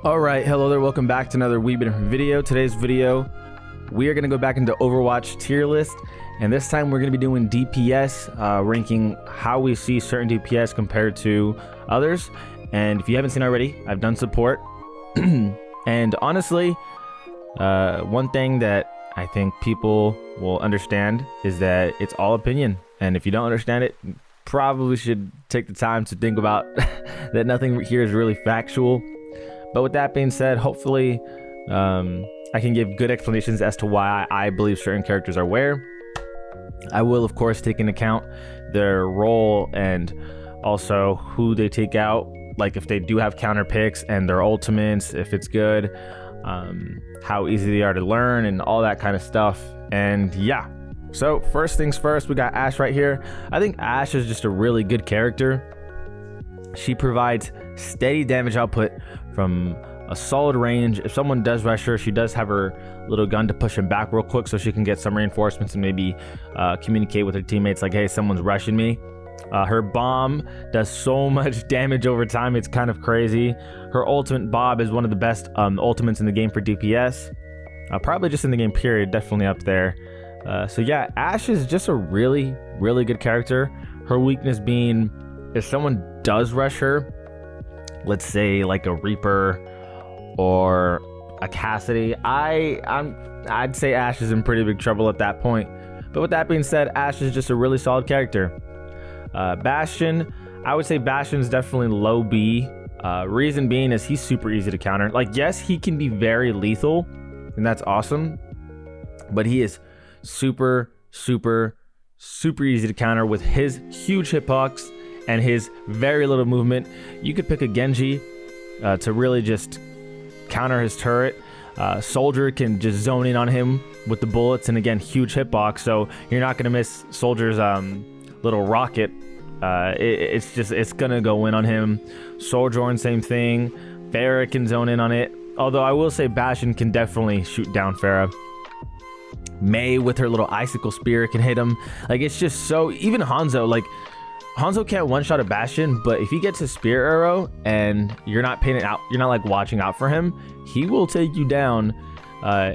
All right, hello there, welcome back to another wee bit different video. Today's video, we are going to go back into Overwatch tier list, and this time we're going to be doing DPS, ranking how we see certain DPS compared to others. And if you haven't seen already, I've done support. And honestly, one thing that I think people will understand is that it's all opinion. And if you don't understand it, you probably should take the time to think about that nothing here is really factual. But with that being said, hopefully I can give good explanations as to why I believe certain characters are where. I will, of course, take into account their role and also who they take out, like if they do have counter picks and their ultimates, if it's good, how easy they are to learn and all that kind of stuff. And yeah, so first things first, we got Ashe right here. I think Ashe is just a really good character. She provides steady damage output from a solid range. If someone does rush her, she does have her little gun to push him back real quick so she can get some reinforcements and maybe communicate with her teammates like, hey, someone's rushing me. Her bomb does so much damage over time, it's kind of crazy. Her ultimate Bob is one of the best ultimates in the game for DPS. Probably just in the game period, definitely up there. So yeah, Ashe is just a really good character. Her weakness being if someone does rush her, let's say like a Reaper or a Cassidy, I'd say Ashe is in pretty big trouble at that point. But with that being said, Ashe is just a really solid character. Bastion, I would say Bastion's definitely low B. Reason being is he's super easy to counter. Like, yes, he can be very lethal, and that's awesome, but he is super easy to counter with his huge hitbox and his very little movement. You could pick a Genji to really just counter his turret. Soldier can just zone in on him with the bullets, and again, huge hitbox, so you're not gonna miss Soldier's little rocket. It's gonna go in on him. Sojourn, same thing. Pharah can zone in on it, although I will say Bastion can definitely shoot down Pharah. Mei with her little icicle spear can hit him. Like, it's just so, even Hanzo, like Hanzo can't one-shot a Bastion, but if he gets a spear arrow and you're not paying it out, you're not like watching out for him, he will take you down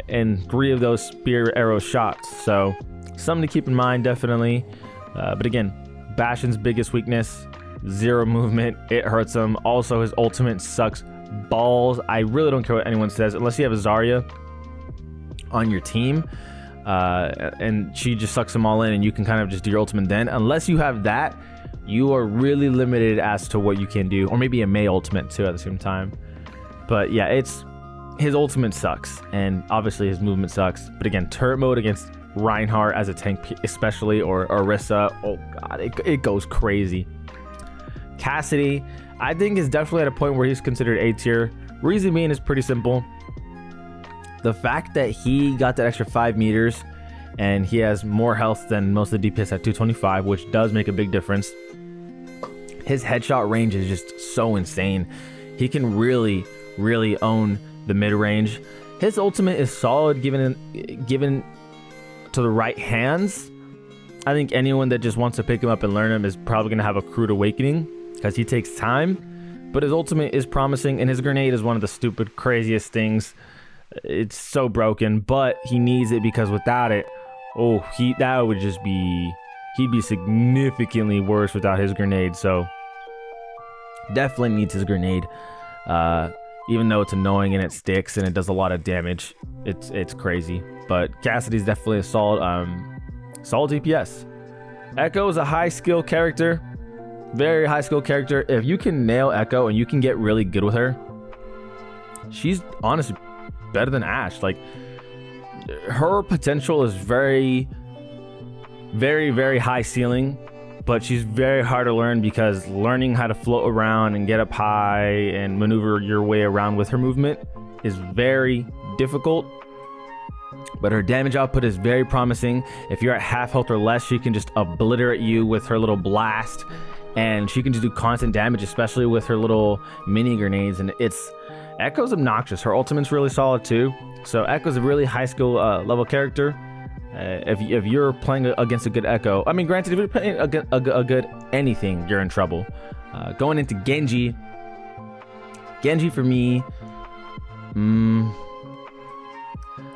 in 3 of those spear arrow shots. So something to keep in mind, definitely. But again, Bastion's biggest weakness, 0 movement. It hurts him. Also, his ultimate sucks balls. I really don't care what anyone says, unless you have a Zarya on your team and she just sucks them all in and you can kind of just do your ultimate then. Unless you have that, you are really limited as to what you can do, or maybe a Mei ultimate too at the same time. But yeah, his ultimate sucks, and obviously his movement sucks. But again, turret mode against Reinhardt as a tank especially, or Orisa, oh god, it goes crazy. Cassidy, I think, is definitely at a point where he's considered A tier. Reason being is pretty simple. The fact that he got that extra 5 meters and he has more health than most of the DPS at 225, which does make a big difference. His headshot range is just so insane. He can really own the mid-range. His ultimate is solid given to the right hands. I think anyone that just wants to pick him up and learn him is probably going to have a crude awakening because he takes time. But his ultimate is promising, and his grenade is one of the stupid, craziest things. It's so broken, but he needs it because without it, he'd be significantly worse without his grenade. So definitely needs his grenade. Even though it's annoying and it sticks and it does a lot of damage, it's crazy. But Cassidy's definitely a solid DPS. Echo is a high skill character, very high skill character. If you can nail Echo and you can get really good with her, she's honestly better than Ashe. Like, her potential is very high ceiling, but she's very hard to learn because learning how to float around and get up high and maneuver your way around with her movement is very difficult. But her damage output is very promising. If you're at half health or less, she can just obliterate you with her little blast, and she can just do constant damage, especially with her little mini grenades. And Echo's obnoxious. Her ultimate's really solid too. So Echo's a really high skill level character. If you're playing against a good Echo, I mean, granted, if you're playing a good anything, you're in trouble. Going into Genji for me,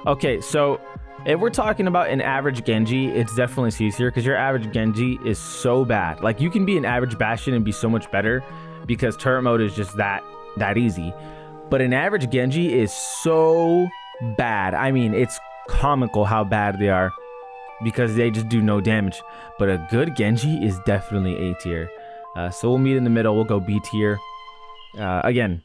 Okay, so if we're talking about an average Genji, it's definitely C tier because your average Genji is so bad. Like, you can be an average Bastion and be so much better because turret mode is just that easy. But an average Genji is so bad. I mean, it's comical how bad they are because they just do no damage. But a good Genji is definitely A tier. So we'll meet in the middle. We'll go B tier. Again,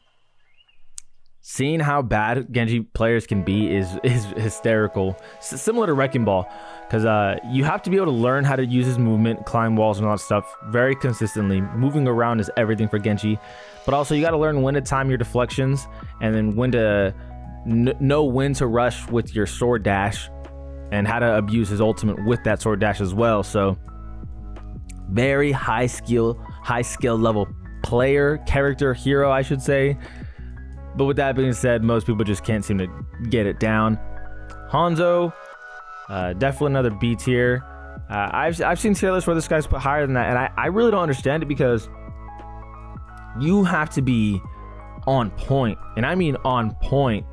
seeing how bad Genji players can be is hysterical. Similar to Wrecking Ball, because you have to be able to learn how to use his movement, climb walls and all that stuff very consistently. Moving around is everything for Genji, but also you got to learn when to time your deflections and then when to know when to rush with your sword dash and how to abuse his ultimate with that sword dash as well. So very high skill level character, hero, I should say. But with that being said, most people just can't seem to get it down. Hanzo, definitely another B tier. I've seen tier lists where this guy's put higher than that, and I really don't understand it because you have to be on point, and I mean on point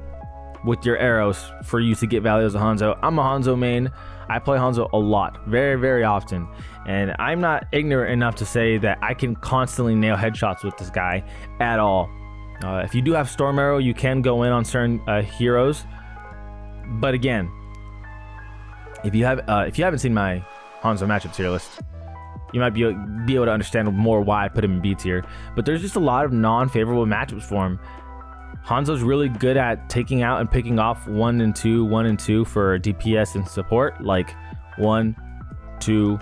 with your arrows for you to get value as a Hanzo. I'm a Hanzo main. I play Hanzo a lot, very, very often, and I'm not ignorant enough to say that I can constantly nail headshots with this guy at all. If you do have Storm Arrow, you can go in on certain heroes, but again, if you haven't seen my Hanzo matchup tier list, you might be able to understand more why I put him in B tier. But there's just a lot of non-favorable matchups for him. Hanzo's really good at taking out and picking off 1 and 2 for DPS and support. Like 1, 2,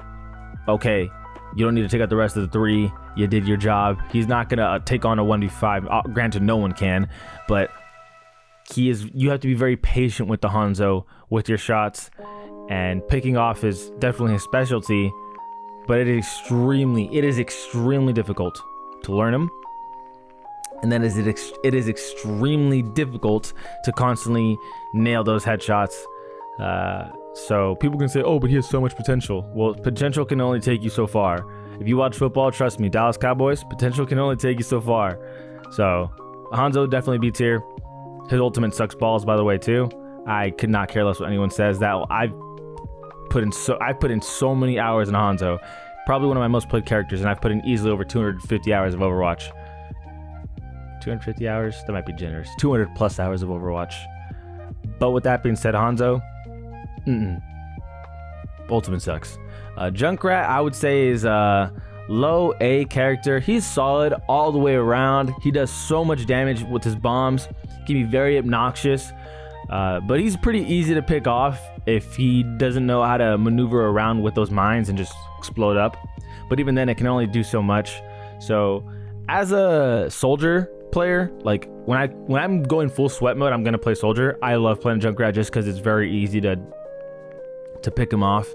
okay, you don't need to take out the rest of the 3. You did your job. He's not gonna take on a 1v5. Granted, no one can, but you have to be very patient with the Hanzo with your shots, and picking off is definitely his specialty. But it is extremely difficult to learn him, and then it is extremely difficult to constantly nail those headshots. So people can say, oh, but he has so much potential. Well, potential can only take you so far. If you watch football, trust me, Dallas Cowboys, potential can only take you so far. So Hanzo definitely B tier. His ultimate sucks balls, by the way, too. I could not care less what anyone says. That I put in so many hours in Hanzo. Probably one of my most played characters, and I've put in easily over 250 hours of Overwatch. 250 hours? That might be generous. 200 plus hours of Overwatch. But with that being said, Hanzo, ultimate sucks. Junkrat, I would say, is a low A character. He's solid all the way around. He does so much damage with his bombs. He can be very obnoxious, but he's pretty easy to pick off if he doesn't know how to maneuver around with those mines and just explode up. But even then, it can only do so much. So as a soldier player, like when I'm going full sweat mode, I'm gonna play soldier. I love playing Junkrat just because it's very easy to pick him off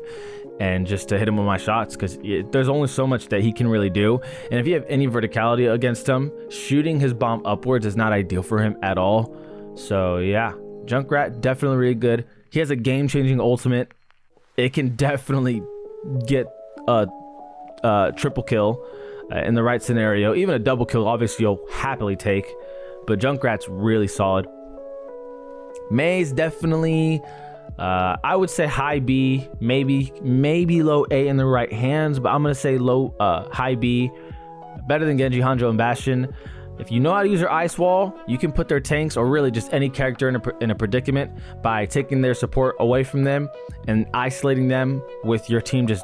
and just to hit him with my shots, because there's only so much that he can really do. And if you have any verticality against him, shooting his bomb upwards is not ideal for him at all. So yeah, Junkrat definitely really good. He has a game-changing ultimate. It can definitely get a triple kill in the right scenario. Even a double kill, obviously, you'll happily take. But Junkrat's really solid. May's definitely, I would say high B, maybe low A in the right hands, but I'm gonna say high B. Better than Genji, Hanzo, and Bastion. If you know how to use your ice wall, you can put their tanks, or really just any character, in a predicament by taking their support away from them and isolating them with your team just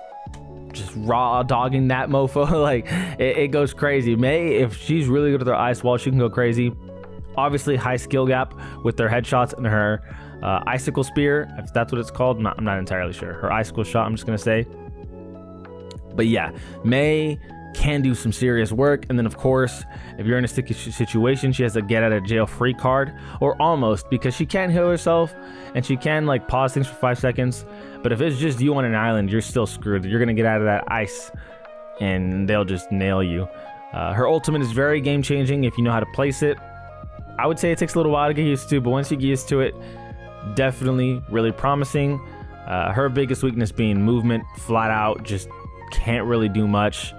raw dogging that mofo. Like it goes crazy. May, if she's really good with her ice wall, she can go crazy. Obviously high skill gap with their headshots and her icicle spear, if that's what it's called. I'm not entirely sure. Her icicle shot, I'm just gonna say. But yeah, May can do some serious work. And then of course, if you're in a sticky situation, she has a get out of jail free card, or almost, because she can heal herself and she can like pause things for 5 seconds. But if it's just you on an island, you're still screwed. You're gonna get out of that ice and they'll just nail you. Her ultimate is very game changing if you know how to place it. I would say it takes a little while to get used to, but once you get used to it, definitely really promising. Her biggest weakness being movement, flat out, just can't really do much.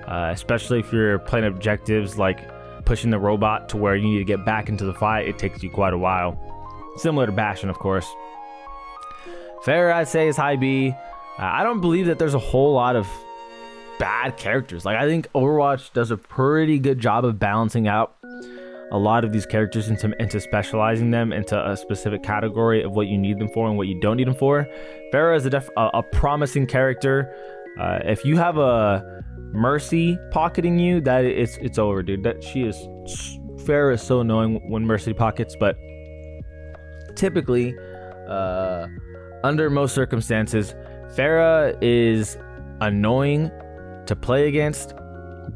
Especially if you're playing objectives like pushing the robot to where you need to get back into the fight, it takes you quite a while. Similar to Bastion, of course. Pharah, I'd say, is high B. I don't believe that there's a whole lot of bad characters. Like, I think Overwatch does a pretty good job of balancing out a lot of these characters into specializing them into a specific category of what you need them for and what you don't need them for. Pharah is a promising character. If you have a Mercy pocketing you, that it's over, dude. Pharah is so annoying when Mercy pockets, but typically, under most circumstances, Pharah is annoying to play against.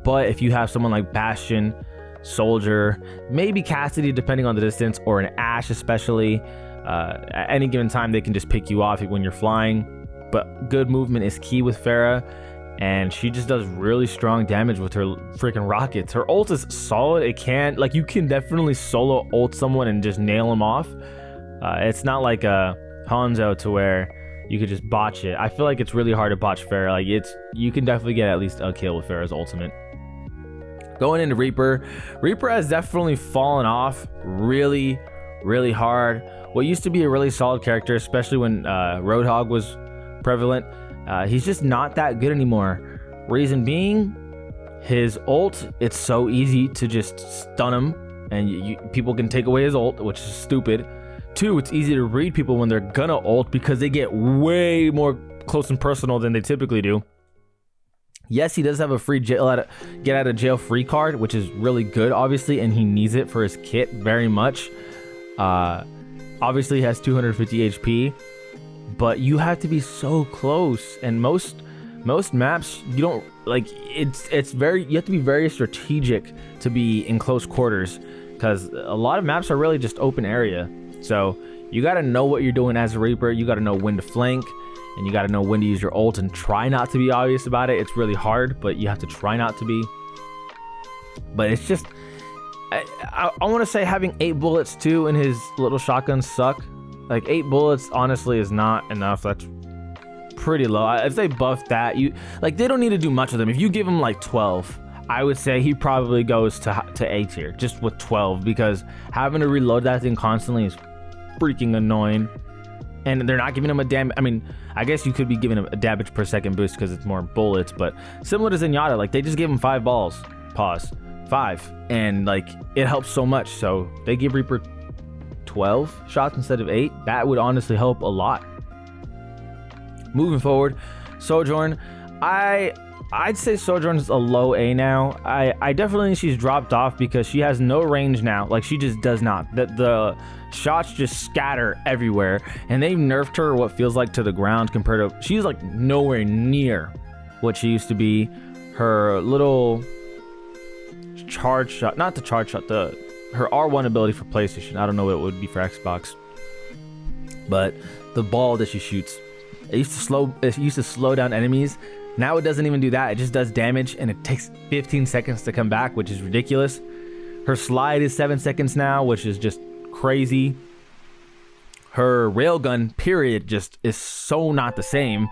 But if you have someone like Bastion, Soldier, maybe Cassidy, depending on the distance, or an Ashe especially, at any given time they can just pick you off when you're flying. But good movement is key with Pharah, and she just does really strong damage with her freaking rockets. Her ult is solid. You can definitely solo ult someone and just nail them off. It's not like a Hanzo to where you could just botch it. I feel like it's really hard to botch Pharah. Like, you can definitely get at least a kill with Pharah's ultimate. Going into Reaper has definitely fallen off really, really hard. What used to be a really solid character, especially when Roadhog was prevalent, he's just not that good anymore. Reason being, his ult, it's so easy to just stun him, and people can take away his ult, which is stupid. 2, it's easy to read people when they're gonna ult because they get way more close and personal than they typically do. Yes, he does have a free get out of jail free card, which is really good, obviously, and he needs it for his kit very much. Obviously, he has 250 HP, but you have to be so close, and most maps you don't like. It's very, you have to be very strategic to be in close quarters, because a lot of maps are really just open area. So you got to know what you're doing as a Reaper. You got to know when to flank, and you got to know when to use your ult, and try not to be obvious about it. It's really hard, but you have to try not to be. But it's just, I want to say having 8 bullets too in his little shotgun suck. Like, 8 bullets honestly is not enough. That's pretty low. If they buff that, they don't need to do much with him. If you give him like 12, I would say he probably goes to A tier just with 12, because having to reload that thing constantly is freaking annoying. And they're not giving him a damage. I mean, I guess you could be giving him a damage per second boost because it's more bullets, but similar to Zenyatta, like, they just give him 5 balls. Pause. 5. And like, it helps so much. So they give Reaper 12 shots instead of 8. That would honestly help a lot. Moving forward, Sojourn. I'd say Sojourn's a low A now. I definitely think she's dropped off because she has no range now. Like, she just does not. The shots just scatter everywhere, and they've nerfed her what feels like to the ground compared to, she's like nowhere near what she used to be. Her little charge shot, not the charge shot, her R1 ability for PlayStation. I don't know what it would be for Xbox, but the ball that she shoots, it used to slow down enemies. Now it doesn't even do that. It just does damage, and it takes 15 seconds to come back, which is ridiculous. Her slide is 7 seconds now, which is just crazy. Her railgun, period, just is so not the same.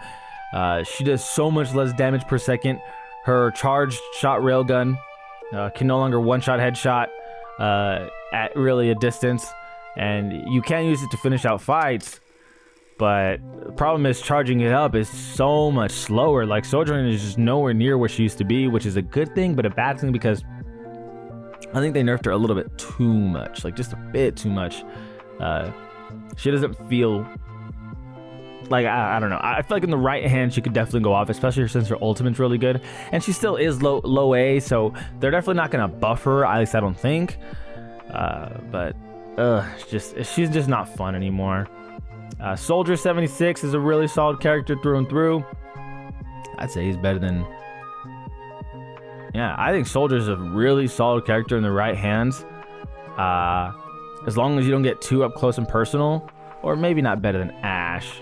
She does so much less damage per second. Her charged shot railgun can no longer one-shot headshot at really a distance, and you can use it to finish out fights. But the problem is charging it up is so much slower. Like, Sojourn is just nowhere near where she used to be, which is a good thing, but a bad thing because I think they nerfed her a little bit too much. Like, just a bit too much. She doesn't feel like, I don't know. I feel like in the right hand, she could definitely go off, especially since her ultimate's really good. And she still is low A, so they're definitely not going to buff her, at least I don't think. But she's just not fun anymore. Soldier 76 is a really solid character through and through. I'd say he's better than... Yeah, I think Soldier's a really solid character in the right hands. As long as you don't get too up close and personal. Or maybe not better than Ashe.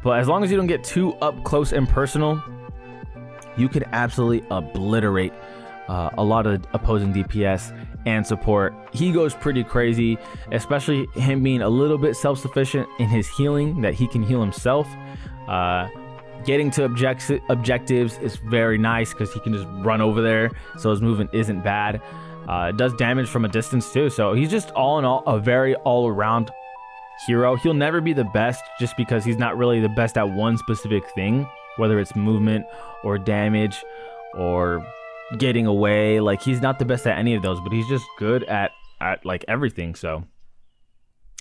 But as long as you don't get too up close and personal, you could absolutely obliterate a lot of opposing DPS and support. He goes pretty crazy, especially him being a little bit self-sufficient in his healing, that he can heal himself. Getting to objectives is very nice because he can just run over there, so his movement isn't bad. It does damage from a distance too, so he's just all in all a very all-around hero. He'll never be the best just because he's not really the best at one specific thing, whether it's movement or damage or getting away. Like, he's not the best at any of those, but he's just good at like everything. So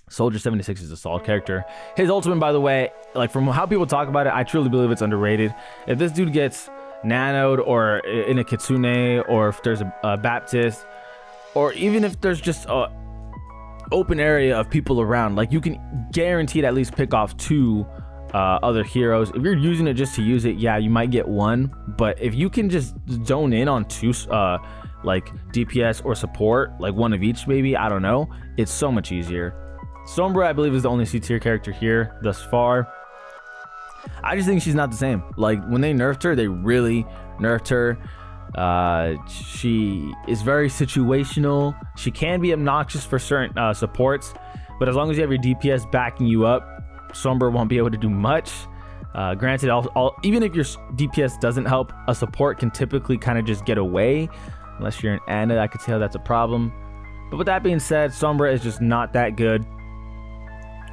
Soldier 76 is a solid character. His ultimate, by the way, like from how people talk about it, I truly believe it's underrated. If this dude gets nanoed or in a Kitsune, or if there's a Baptist, or even if there's just a open area of people around, like, you can guaranteed at least pick off 2 other heroes. If you're using it just to use it, yeah, you might get 1, but if you can just zone in on 2 like DPS or support, like 1 of each, maybe, I don't know, it's so much easier. Sombra, I believe, is the only C tier character here thus far. I just think she's not the same. Like, when they nerfed her, they really nerfed her. She is very situational. She can be obnoxious for certain supports, but as long as you have your DPS backing you up, Sombra won't be able to do much. Granted, even if your DPS doesn't help, a support can typically kind of just get away. Unless you're an Ana, I could see how that's a problem. But with that being said, Sombra is just not that good.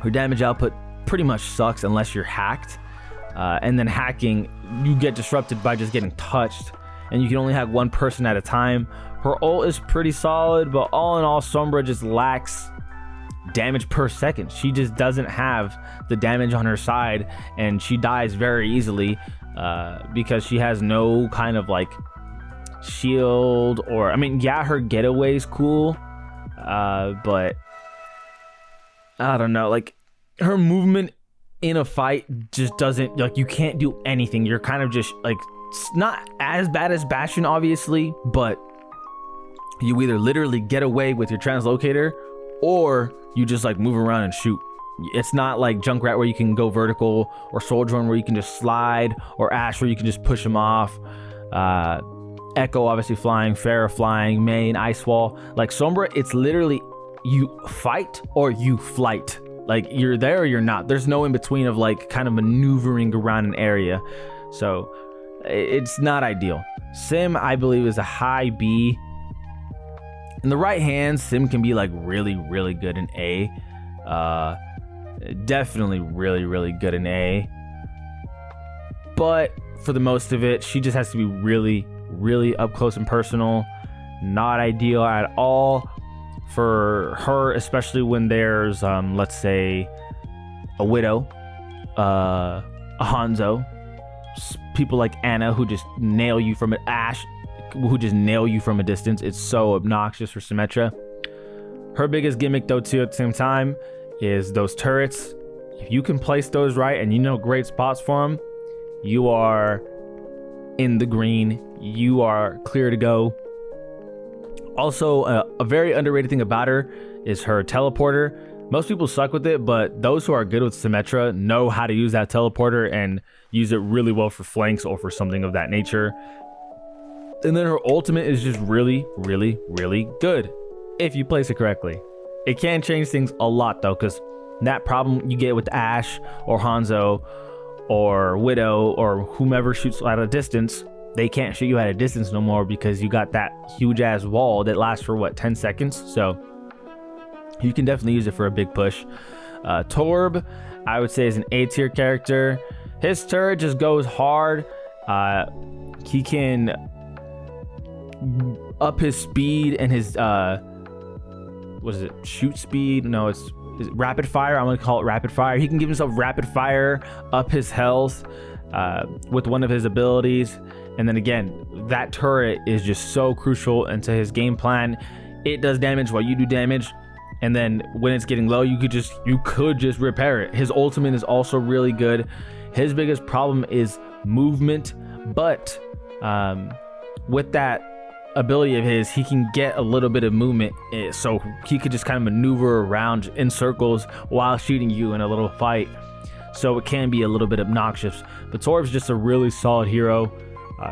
Her damage output pretty much sucks unless you're hacked. And then hacking, you get disrupted by just getting touched, and you can only have 1 person at a time. Her ult is pretty solid, but all in all, Sombra just lacks damage per second. She just doesn't have the damage on her side, and she dies very easily because she has no kind of like shield, or, I mean, yeah, her getaway is cool, but I don't know, like, her movement in a fight just doesn't, like, you can't do anything. You're kind of just like, it's not as bad as Bastion, obviously, but you either literally get away with your translocator, or you just like move around and shoot. It's not like Junkrat where you can go vertical, or Soldier where you can just slide, or Ashe where you can just push him off. Echo obviously flying, Pharah flying, Main, Ice Wall. Like, Sombra, it's literally you fight or you flight. Like, you're there or you're not. There's no in between of like kind of maneuvering around an area. So it's not ideal. Sim, I believe, is a high B. In the right hands, Sim can be like really, really good in A. Definitely really, really good in A. But for the most of it, she just has to be really, really up close and personal. Not ideal at all for her, especially when there's let's say a Widow, a Hanzo, people like Ana who just nail you from an Ashe who just nail you from a distance. It's so obnoxious for Symmetra. Her biggest gimmick though too at the same time is those turrets. If you can place those right and you know great spots for them, you are in the green. You are clear to go. Also, a very underrated thing about her is her teleporter. Most people suck with it, but those who are good with Symmetra know how to use that teleporter and use it really well for flanks or for something of that nature. And then her ultimate is just really, really, really good if you place it correctly. It can change things a lot though, because that problem you get with Ashe or Hanzo or Widow or whomever shoots at a distance, they can't shoot you at a distance no more because you got that huge ass wall that lasts for what, 10 seconds. So you can definitely use it for a big push. Torb, I would say, is an A tier character. His turret just goes hard. He can up his speed and his what is it, shoot speed? No, it's rapid fire. I'm gonna call it rapid fire. He can give himself rapid fire, up his health with one of his abilities. And then again, that turret is just so crucial into his game plan. It does damage while you do damage, and then when it's getting low, you could just repair it. His ultimate is also really good. His biggest problem is movement, but with that ability of his, he can get a little bit of movement, so he could just kind of maneuver around in circles while shooting you in a little fight. So it can be a little bit obnoxious, but Torb's just a really solid hero.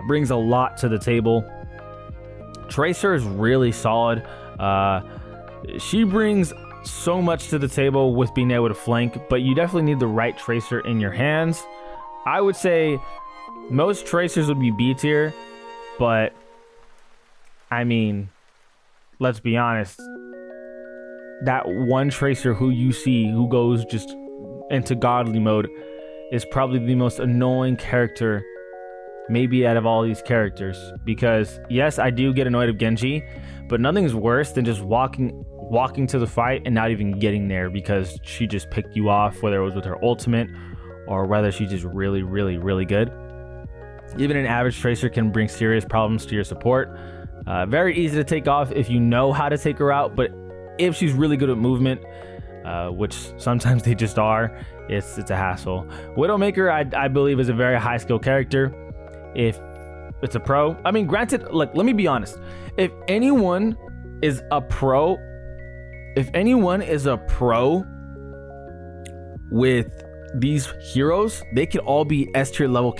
Brings a lot to the table. Tracer is really solid. She brings so much to the table with being able to flank, but you definitely need the right Tracer in your hands. I would say most tracers would be B tier, but I mean, let's be honest. That one tracer who you see who goes just into godly mode is probably the most annoying character maybe out of all these characters, because yes, I do get annoyed of Genji, but nothing's worse than just walking to the fight and not even getting there because she just picked you off, whether it was with her ultimate or whether she's just really good. Even an average tracer can bring serious problems to your support. Very easy to take off if you know how to take her out, but if she's really good at movement, which sometimes they just are, it's a hassle. Widowmaker, I believe, is a very high skill character. If it's a pro, I mean, granted, like, let me be honest. If anyone is a pro with these heroes, they can all be S tier level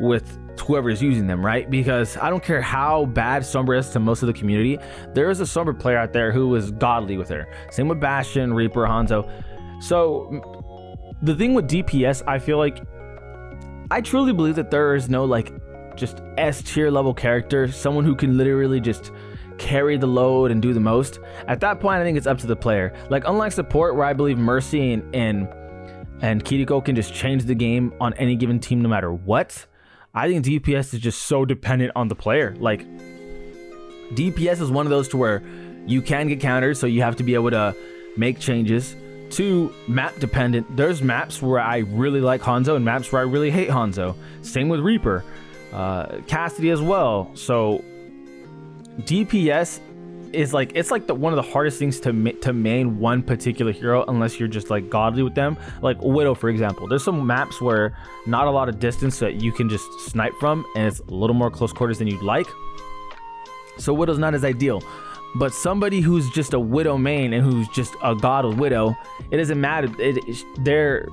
with whoever's using them, right? Because I don't care how bad Sombra is to most of the community, there is a Sombra player out there who is godly with her. Same with Bastion, Reaper, Hanzo. So the thing with DPS, I feel like, I truly believe that there is no like just S tier level character, someone who can literally just carry the load and do the most. At that point, I think it's up to the player. Like, unlike support, where I believe Mercy and Kiriko can just change the game on any given team no matter what, I think DPS is just so dependent on the player. Like, DPS is one of those to where you can get countered, so you have to be able to make changes. 2, map dependent. There's maps where I really like Hanzo and maps where I really hate Hanzo. Same with Reaper, Cassidy as well. So DPS is like, it's like one of the hardest things to main one particular hero unless you're just like godly with them. Like Widow, for example. There's some maps where not a lot of distance that you can just snipe from, and it's a little more close quarters than you'd like. So Widow's not as ideal. But somebody who's just a Widow main and who's just a god with Widow, it doesn't matter. They're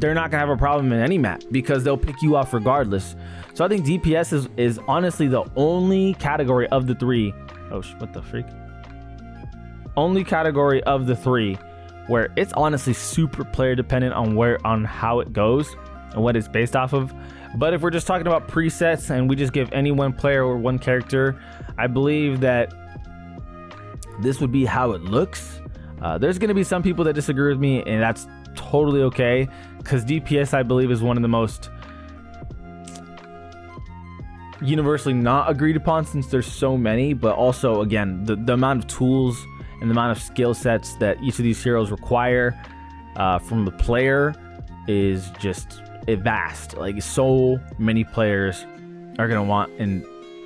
not gonna have a problem in any map because they'll pick you off regardless. So I think DPS is honestly the only category of the three. Oh, what the freak? Only category of the three where it's honestly super player dependent on how it goes and what it's based off of. But if we're just talking about presets and we just give any one player or one character, I believe that this would be how it looks. There's going to be some people that disagree with me, and that's totally okay, because DPS, I believe, is one of the most universally not agreed upon since there's so many. But also, again, the amount of tools and the amount of skill sets that each of these heroes require from the player is just vast. Like, so many players are going to want and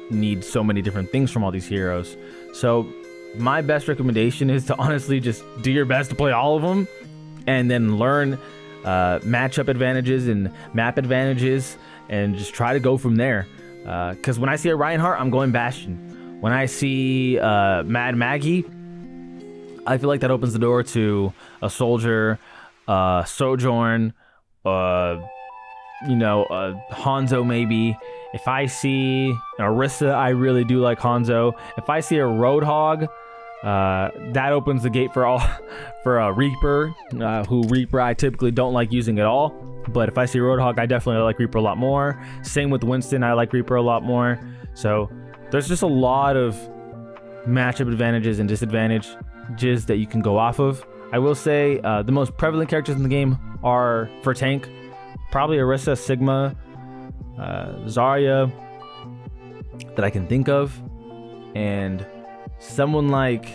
need so many different things from all these heroes. So my best recommendation is to honestly just do your best to play all of them and then learn matchup advantages and map advantages and just try to go from there. Because when I see a Reinhardt, I'm going Bastion. When I see Mad Maggie, I feel like that opens the door to a Soldier, Sojourn, Hanzo maybe. If I see Orisa, I really do like Hanzo. If I see a Roadhog, that opens the gate for a Reaper, who Reaper I typically don't like using at all. But if I see Roadhog, I definitely like Reaper a lot more. Same with Winston, I like Reaper a lot more. So there's just a lot of matchup advantages and disadvantages that you can go off of. I will say the most prevalent characters in the game are, for tank, probably Orisa, Sigma, Zarya that I can think of, and someone like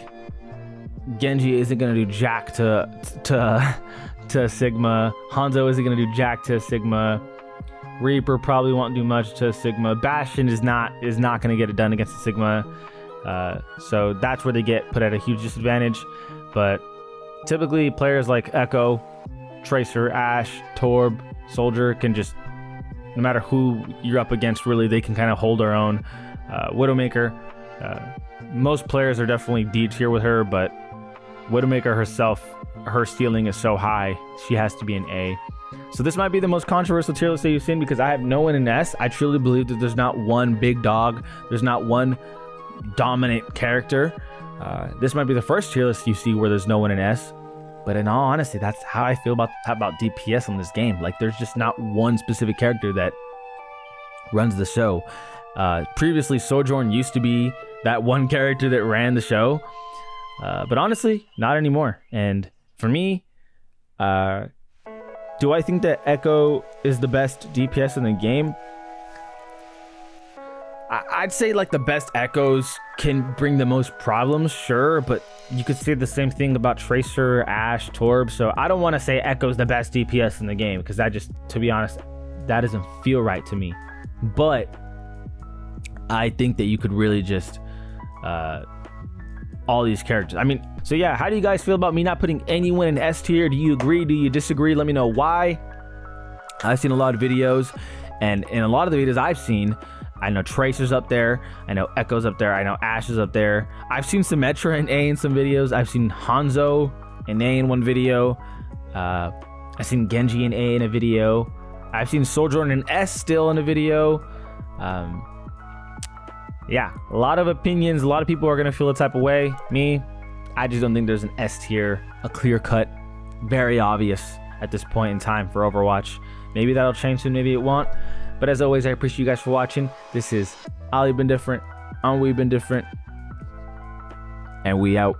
Genji isn't gonna do jack to Sigma. Hanzo isn't gonna do jack to Sigma. Reaper probably won't do much to Sigma. Bastion is not gonna get it done against the Sigma. So that's where they get put at a huge disadvantage. But typically players like Echo, Tracer, Ashe, Torb, Soldier can just, no matter who you're up against, really, they can kind of hold their own. Widowmaker, most players are definitely D tier with her, but Widowmaker herself, her ceiling is so high, she has to be an A. So this might be the most controversial tier list that you've seen because I have no one in S. I truly believe that there's not one big dog, there's not one dominant character. This might be the first tier list you see where there's no one in S. But in all honesty, that's how I feel about DPS on this game. Like, there's just not one specific character that runs the show. Previously, Sojourn used to be that one character that ran the show, but honestly, not anymore. And for me, do I think that Echo is the best DPS in the game? I'd say like the best Echoes can bring the most problems, sure, but you could say the same thing about Tracer, Ashe, Torb. So I don't want to say Echo's the best DPS in the game, because that just, to be honest, that doesn't feel right to me. But I think that you could really just all these characters. I mean, so yeah, how do you guys feel about me not putting anyone in S tier? Do you agree? Do you disagree? Let me know why. I've seen a lot of videos, and in a lot of the videos I've seen, I know Tracer's up there, I know Echo's up there, I know Ashe is up there. I've seen Symmetra and A in some videos. I've seen Hanzo and A in one video. I've seen Genji and A in a video. I've seen Sojourn and S still in a video. Yeah, a lot of opinions. A lot of people are going to feel a type of way. Me, I just don't think there's an S tier, a clear cut, very obvious at this point in time for Overwatch. Maybe that'll change soon, maybe it won't. But as always, I appreciate you guys for watching. This is Ali Been Different. We've been different. And we out.